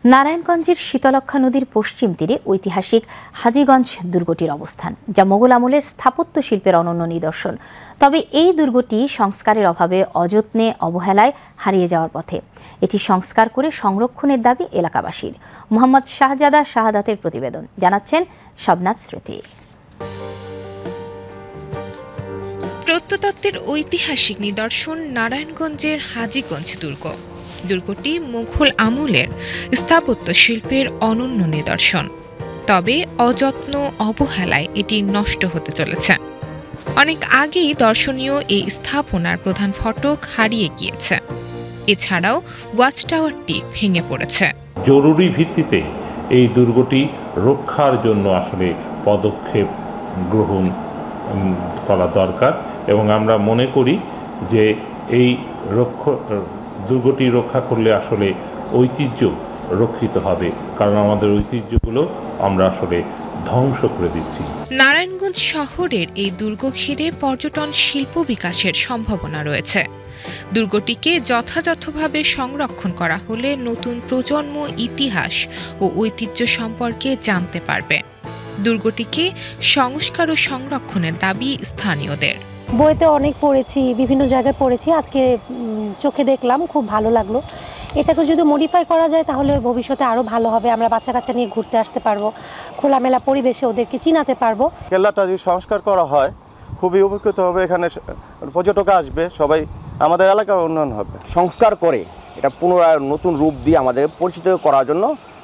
নারায়ণগঞ্জের শীতলক্ষ্যা নদীর পশ্চিম তীরে ঐতিহাসিক হাজীগঞ্জ দুর্গটির অবস্থান, যা মোগল আমলের স্থাপত্য শিল্পের অনন্য নিদর্শন। তবে এই দুর্গটি সংস্কারের অভাবে অযত্নে অবহেলায় হারিয়ে যাওয়ার পথে। এটি সংস্কার করে সংরক্ষণের দাবি এলাকাবাসীর। মোহাম্মদ শাহজাদা শাহাদাতের প্রতিবেদন, জানাচ্ছেন শবনাথ স্মৃতি। প্রত্নতত্ত্বের ঐতিহাসিক নিদর্শন নারায়ণগঞ্জের হাজীগঞ্জ দুর্গ। দুর্গটি মুঘল আমলের স্থাপত্য শিল্পের অনন্য নিদর্শন। তবে অযত্ন অবহেলায় এটি নষ্ট হতে চলেছে। অনেক আগেই দর্শনীয় এই স্থাপনার প্রধান ফটক হারিয়ে গিয়েছে। এছাড়াও ওয়াচ টাওয়ারটি ভেঙে পড়েছে। জরুরি ভিত্তিতে এই দুর্গটি রক্ষার জন্য আসলে পদক্ষেপ গ্রহণ করা দরকার এবং আমরা মনে করি যে এই দুর্গটি রক্ষা করলে আসলে ঐতিহ্য রক্ষিত হবে, কারণ আমাদের ঐতিহ্যগুলো আমরা আসলে ধ্বংস করে দিচ্ছি। নারায়ণগঞ্জ শহরের এই দুর্গ ঘিরে পর্যটন শিল্প বিকাশের সম্ভাবনা রয়েছে। দুর্গটিকে যথাযথভাবে সংরক্ষণ করা হলে নতুন প্রজন্ম ইতিহাস ও ঐতিহ্য সম্পর্কে জানতে পারবে। দুর্গটিকে সংস্কার ও সংরক্ষণের দাবি স্থানীয়দের। বইতে অনেক পড়েছি, বিভিন্ন জায়গায় পড়েছি, আজকে চোখে দেখলাম, খুব ভালো লাগলো। এটাকে যদি মডিফাই করা যায় তাহলে ভবিষ্যতে আরও ভালো হবে। আমরা বাচ্চা কাচ্চা নিয়ে ঘুরতে আসতে পারবো, খোলামেলা পরিবেশে ওদেরকে চিনাতে পারবো। কেল্লাটা যদি সংস্কার করা হয় খুবই উপকৃত হবে, এখানে পর্যটক আসবে, সবাই আমাদের এলাকার উন্নয়ন হবে। সংস্কার করে এটা পুনরায় নতুন রূপ দিয়ে আমাদের পরিচিত করার জন্য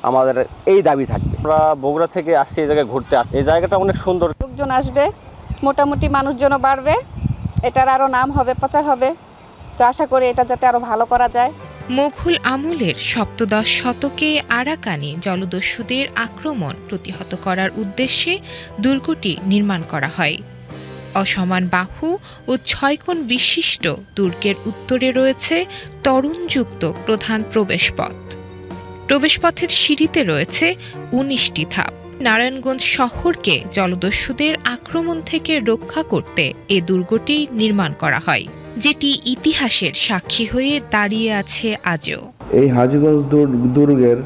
আমাদের এই দাবি থাকবে। আমরা বগুড়া থেকে আসছি এই জায়গায় ঘুরতে, এই জায়গাটা অনেক সুন্দর। লোকজন আসবে, মোটামুটি মানুষজনও বাড়বে, এটার আরও নাম হবে, প্রচার হবে। তো আশা করি এটা যাতে আরও ভালো করা যায়। মুঘল আমলের সপ্তদশ শতকে আরাকানি জলদস্যুদের আক্রমণ প্রতিহত করার উদ্দেশ্যে দুর্গটি নির্মাণ করা হয়। অসমান বাহু ও 6 কোণ বিশিষ্ট দুর্গের উত্তরে রয়েছে তরুণযুক্ত প্রধান প্রবেশপথ। প্রবেশপথের সিঁড়িতে রয়েছে 19টি ধাপ। নারায়ণগঞ্জ শহরকে জলদস্যুদের আক্রমণ থেকে রক্ষা করতে এ দুর্গটি নির্মাণ করা হয়, যেটি ইতিহাসের সাক্ষী হয়ে দাঁড়িয়ে আছে আজও। এই হাজীগঞ্জ দুর্গের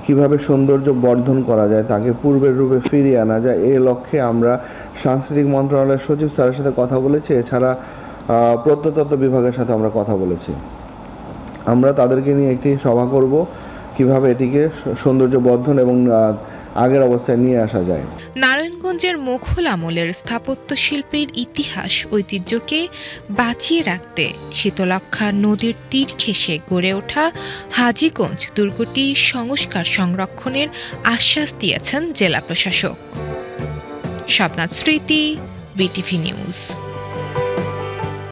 কিভাবে সৌন্দর্য বর্ধন করা যায়, তাকে পূর্বের রূপে ফিরিয়ে আনা যায়, এই লক্ষ্যে আমরা সাংস্কৃতিক মন্ত্রণালয়ের সচিব স্যারের সাথে কথা বলেছি। এছাড়া প্রত্নতত্ত্ব বিভাগের সাথে আমরা কথা বলেছি। আমরা তাদেরকে নিয়ে একটি সভা করব, কিভাবে এটিকে সৌন্দর্য বর্ধন এবং আগের অবস্থায় নিয়ে আসা যায়। নারায়ণগঞ্জের মুঘল আমলের স্থাপত্য শিল্পের ইতিহাস ঐতিহ্যকে বাঁচিয়ে রাখতে শীতলক্ষ্যা নদীর তীর ঘেঁষে গড়ে ওঠা হাজীগঞ্জ দুর্গটি সংস্কার সংরক্ষণের আশ্বাস দিয়েছেন জেলা প্রশাসক। শবনাথ স্মৃতি, বিটিভি নিউজ।